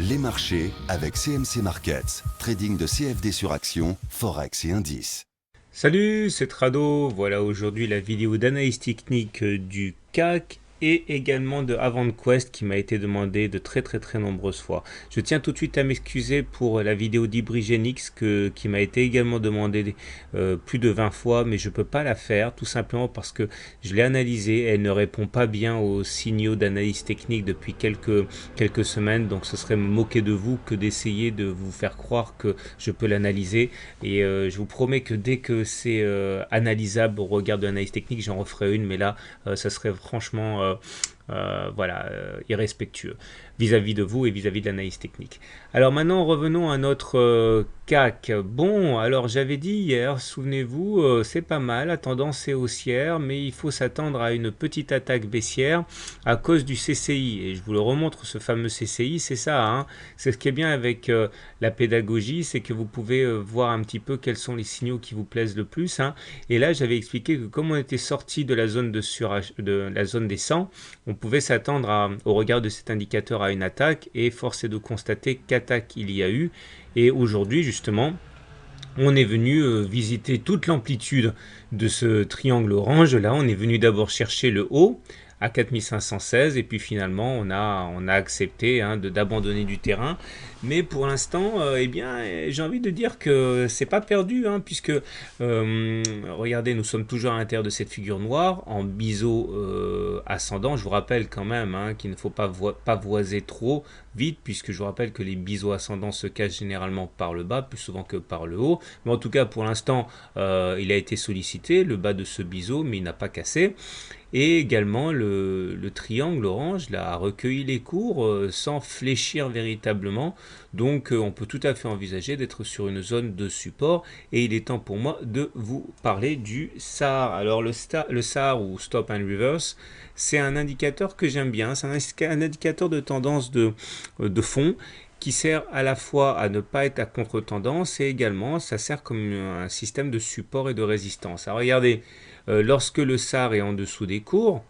Les marchés avec CMC Markets, trading de CFD sur action, Forex et indices. Salut, c'est Trado. Voilà aujourd'hui la vidéo d'analyse technique du CAC et également de AvantQuest qui m'a été demandé de très nombreuses fois. Je tiens tout de suite à m'excuser pour la vidéo d'Hybrigenix qui m'a été également demandée plus de 20 fois, mais je ne peux pas la faire tout simplement parce que je l'ai analysée. Elle ne répond pas bien aux signaux d'analyse technique depuis quelques semaines, donc ce serait me moquer de vous que d'essayer de vous faire croire que je peux l'analyser. Et je vous promets que dès que c'est analysable au regard de l'analyse technique, j'en referai une, mais là, ça serait franchement irrespectueux vis-à-vis de vous et vis-à-vis de l'analyse technique. Alors maintenant, revenons à notre CAC. Bon, alors j'avais dit hier, souvenez-vous, c'est pas mal, la tendance est haussière, mais il faut s'attendre à une petite attaque baissière à cause du CCI. Et je vous le remontre, ce fameux CCI, c'est ça, hein. C'est ce qui est bien avec la pédagogie, c'est que vous pouvez voir un petit peu quels sont les signaux qui vous plaisent le plus, hein. Et là, j'avais expliqué que comme on était sorti de la zone de la zone des 100, on pouvait s'attendre au regard de cet indicateur à une attaque, et force est de constater qu'attaque il y a eu. Et aujourd'hui, justement, on est venu visiter toute l'amplitude de ce triangle orange. Là, on est venu d'abord chercher le haut à 4516 et puis finalement on a accepté d'abandonner du terrain, mais pour l'instant eh bien j'ai envie de dire que c'est pas perdu, hein, puisque regardez, nous sommes toujours à l'intérieur de cette figure noire en biseau ascendant. Je vous rappelle quand même, hein, qu'il ne faut pas pavoiser trop vite, puisque je vous rappelle que les biseaux ascendants se cachent généralement par le bas plus souvent que par le haut, mais en tout cas pour l'instant il a été sollicité le bas de ce biseau, mais il n'a pas cassé. Et également le triangle orange là, a recueilli les cours sans fléchir véritablement. Donc on peut tout à fait envisager d'être sur une zone de support. Et il est temps pour moi de vous parler du SAR. Alors le SAR ou Stop and Reverse, c'est un indicateur que j'aime bien. C'est un indicateur de tendance de fond qui sert à la fois à ne pas être à contre-tendance, et également ça sert comme un système de support et de résistance. Alors regardez, lorsque le SAR est en dessous des cours,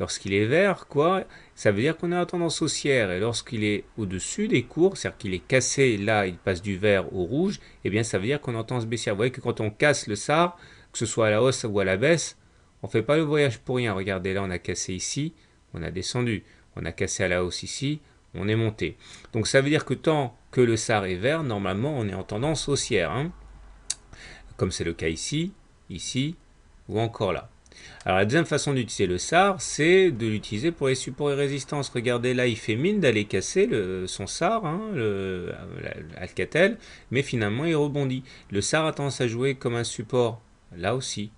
lorsqu'il est vert, quoi, ça veut dire qu'on est en tendance haussière. Et lorsqu'il est au-dessus des cours, c'est-à-dire qu'il est cassé, là il passe du vert au rouge, et bien ça veut dire qu'on est en tendance baissière. Vous voyez que quand on casse le SAR, que ce soit à la hausse ou à la baisse, on ne fait pas le voyage pour rien. Regardez, là on a cassé ici, on a descendu. On a cassé à la hausse ici, on est monté. Donc ça veut dire que tant que le SAR est vert, normalement on est en tendance haussière, hein, comme c'est le cas ici, ici ou encore là. Alors la deuxième façon d'utiliser le SAR, c'est de l'utiliser pour les supports et résistances. Regardez, là il fait mine d'aller casser son SAR, hein, Alcatel, mais finalement il rebondit. Le SAR a tendance à jouer comme un support, là aussi.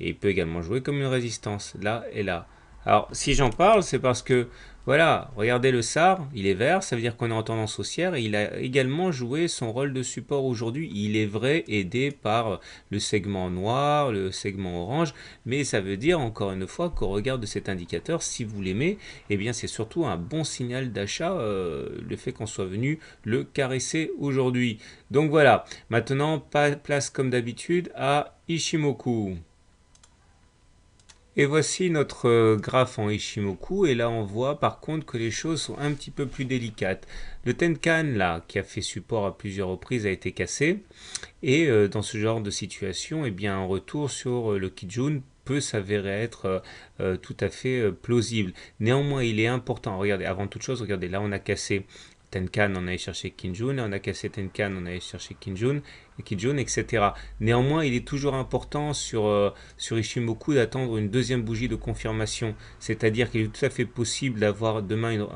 Et il peut également jouer comme une résistance, là et là. Alors, si j'en parle, c'est parce que, voilà, regardez le SAR, il est vert, ça veut dire qu'on est en tendance haussière, et il a également joué son rôle de support aujourd'hui. Il est vrai aidé par le segment noir, le segment orange, mais ça veut dire, encore une fois, qu'au regard de cet indicateur, si vous l'aimez, eh bien c'est surtout un bon signal d'achat, le fait qu'on soit venu le caresser aujourd'hui. Donc voilà, maintenant, place comme d'habitude à Ishimoku. Et voici notre graphe en Ishimoku, et là on voit par contre que les choses sont un petit peu plus délicates. Le Tenkan là, qui a fait support à plusieurs reprises, a été cassé, et dans ce genre de situation, eh bien, un retour sur le Kijun peut s'avérer être tout à fait plausible. Néanmoins, il est important, regardez, avant toute chose, regardez, là on a cassé Tenkan, on allait chercher Kijun, on a cassé Tenkan, on allait chercher Kijun, etc. Néanmoins, il est toujours important sur Ishimoku d'attendre une deuxième bougie de confirmation. C'est-à-dire qu'il est tout à fait possible d'avoir demain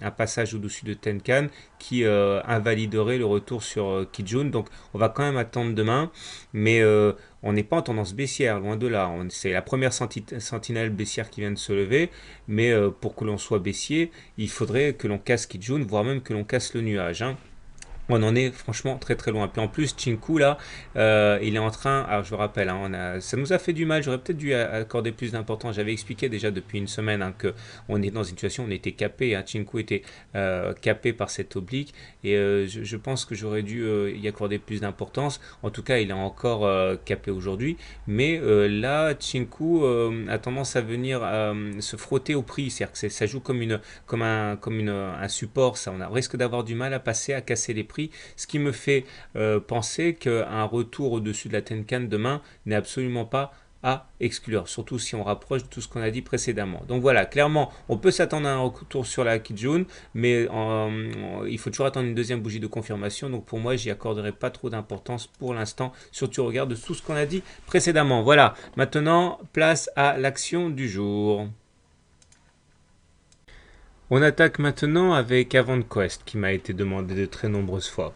un passage au-dessus de Tenkan qui invaliderait le retour sur Kijun. Donc on va quand même attendre demain, mais on n'est pas en tendance baissière, loin de là. C'est la première sentinelle baissière qui vient de se lever, mais pour que l'on soit baissier, il faudrait que l'on casse Kijun, voire même que l'on casse le nuage, hein. On en est franchement très très loin. Puis en plus, Chinku là, il est en train. Alors je vous rappelle, hein, ça nous a fait du mal. J'aurais peut-être dû accorder plus d'importance. J'avais expliqué déjà depuis une semaine hein, que on est dans une situation où on était capé. Hein, Chinku était capé par cette oblique et je pense que j'aurais dû y accorder plus d'importance. En tout cas, il est encore capé aujourd'hui. Mais là, Chinku a tendance à venir se frotter au prix. C'est-à-dire que ça joue un support. Ça, on risque d'avoir du mal à passer, à casser les prix, ce qui me fait penser qu'un retour au-dessus de la Tenkan demain n'est absolument pas à exclure, surtout si on rapproche de tout ce qu'on a dit précédemment. Donc voilà, clairement, on peut s'attendre à un retour sur la Kijun, mais il faut toujours attendre une deuxième bougie de confirmation. Donc pour moi, j'y accorderai pas trop d'importance pour l'instant, surtout au regard de tout ce qu'on a dit précédemment. Voilà, maintenant, place à l'action du jour. On attaque maintenant avec AvantQuest qui m'a été demandé de très nombreuses fois.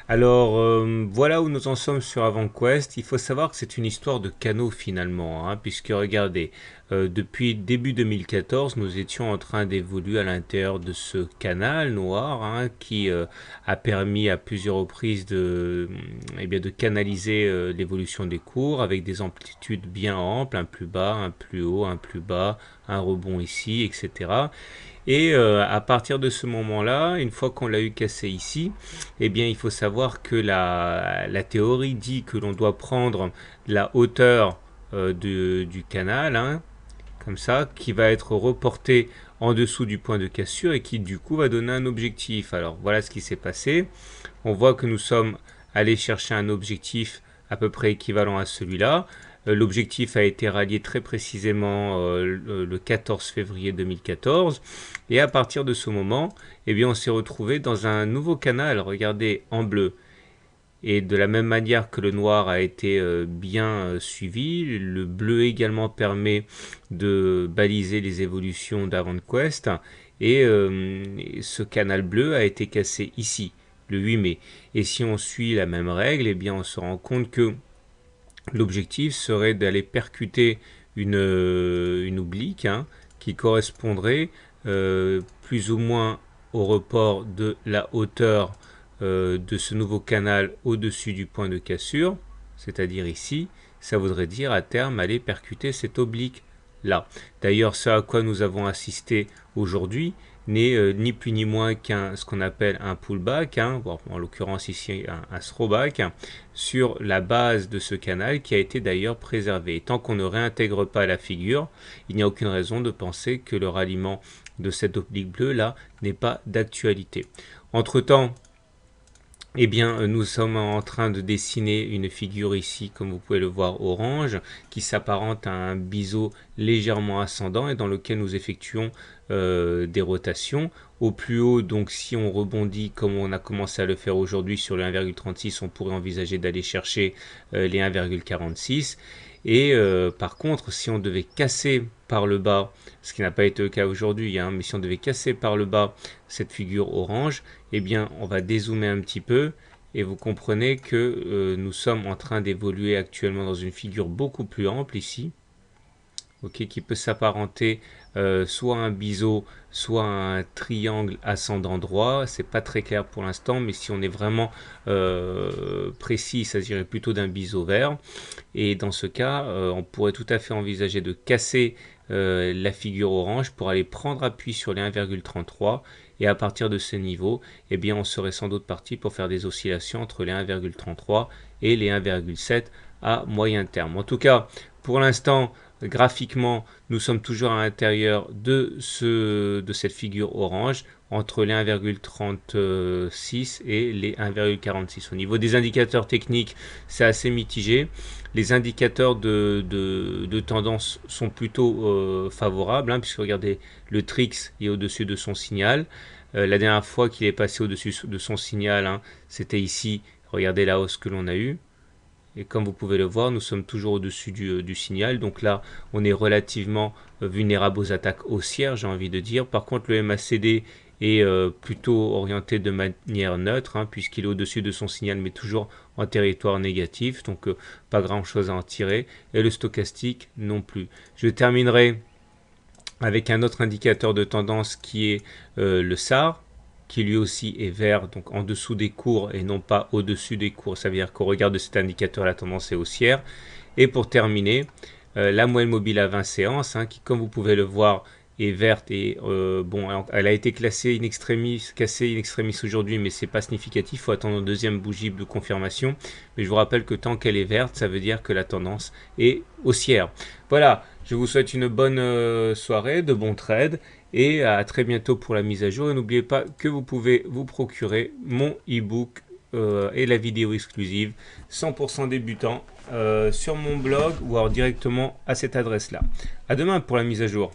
Alors voilà où nous en sommes sur AvantQuest. Il faut savoir que c'est une histoire de canaux finalement, hein, puisque regardez, depuis début 2014, nous étions en train d'évoluer à l'intérieur de ce canal noir hein, qui a permis à plusieurs reprises de canaliser l'évolution des cours avec des amplitudes bien amples, un plus bas, un plus haut, un plus bas, un rebond ici, etc. Et à partir de ce moment-là, une fois qu'on l'a eu cassé ici, eh bien, il faut savoir que la théorie dit que l'on doit prendre la hauteur du canal, hein, comme ça, qui va être reportée en dessous du point de cassure et qui du coup va donner un objectif. Alors voilà ce qui s'est passé. On voit que nous sommes allés chercher un objectif à peu près équivalent à celui-là. L'objectif a été rallié très précisément le 14 février 2014 et à partir de ce moment, eh bien, on s'est retrouvé dans un nouveau canal, regardez, en bleu. Et de la même manière que le noir a été bien suivi, le bleu également permet de baliser les évolutions d'AvantQuest et ce canal bleu a été cassé ici, le 8 mai. Et si on suit la même règle, eh bien, on se rend compte que l'objectif serait d'aller percuter une oblique hein, qui correspondrait plus ou moins au report de la hauteur de ce nouveau canal au-dessus du point de cassure, c'est-à-dire ici. Ça voudrait dire à terme aller percuter cette oblique là. D'ailleurs, ce à quoi nous avons assisté aujourd'hui n'est ni plus ni moins qu'un ce qu'on appelle un pullback, hein, en l'occurrence ici un throwback, sur la base de ce canal qui a été d'ailleurs préservé. Et tant qu'on ne réintègre pas la figure, il n'y a aucune raison de penser que le ralliement de cette oblique bleue là n'est pas d'actualité. Entre-temps, eh bien, nous sommes en train de dessiner une figure ici, comme vous pouvez le voir, orange, qui s'apparente à un biseau légèrement ascendant et dans lequel nous effectuons des rotations. Au plus haut, donc si on rebondit comme on a commencé à le faire aujourd'hui sur les 1,36, on pourrait envisager d'aller chercher les 1,46. Et par contre, si on devait casser par le bas, ce qui n'a pas été le cas aujourd'hui, hein, mais si on devait casser par le bas cette figure orange, eh bien on va dézoomer un petit peu et vous comprenez que nous sommes en train d'évoluer actuellement dans une figure beaucoup plus ample ici, okay, qui peut s'apparenter soit à un biseau, soit à un triangle ascendant droit. C'est pas très clair pour l'instant, mais si on est vraiment précis, il s'agirait plutôt d'un biseau vert. Et dans ce cas, on pourrait tout à fait envisager de casser la figure orange pour aller prendre appui sur les 1,33 et à partir de ce niveau, eh bien, on serait sans doute parti pour faire des oscillations entre les 1,33 et les 1,7 à moyen terme. En tout cas, pour l'instant, graphiquement, nous sommes toujours à l'intérieur de cette figure orange entre les 1,36 et les 1,46. Au niveau des indicateurs techniques, c'est assez mitigé. Les indicateurs de tendance sont plutôt favorables, hein, puisque regardez, le TRIX est au-dessus de son signal. La dernière fois qu'il est passé au-dessus de son signal, hein, c'était ici. Regardez la hausse que l'on a eue. Et comme vous pouvez le voir, nous sommes toujours au-dessus du signal. Donc là, on est relativement vulnérable aux attaques haussières, j'ai envie de dire. Par contre, le MACD est plutôt orienté de manière neutre, hein, puisqu'il est au-dessus de son signal, mais toujours en territoire négatif. Donc, pas grand-chose à en tirer. Et le stochastique non plus. Je terminerai avec un autre indicateur de tendance qui est le SAR. qui lui aussi est vert, donc en dessous des cours et non pas au-dessus des cours. Ça veut dire qu'au regard de cet indicateur, la tendance est haussière. Et pour terminer, la moyenne mobile à 20 séances, hein, qui comme vous pouvez le voir est verte et bon, elle a été cassée in extremis aujourd'hui, mais c'est pas significatif. Il faut attendre une deuxième bougie de confirmation. Mais je vous rappelle que tant qu'elle est verte, ça veut dire que la tendance est haussière. Voilà, je vous souhaite une bonne soirée, de bons trades et à très bientôt pour la mise à jour. Et n'oubliez pas que vous pouvez vous procurer mon e-book et la vidéo exclusive 100% débutant sur mon blog ou alors directement à cette adresse là. À demain pour la mise à jour.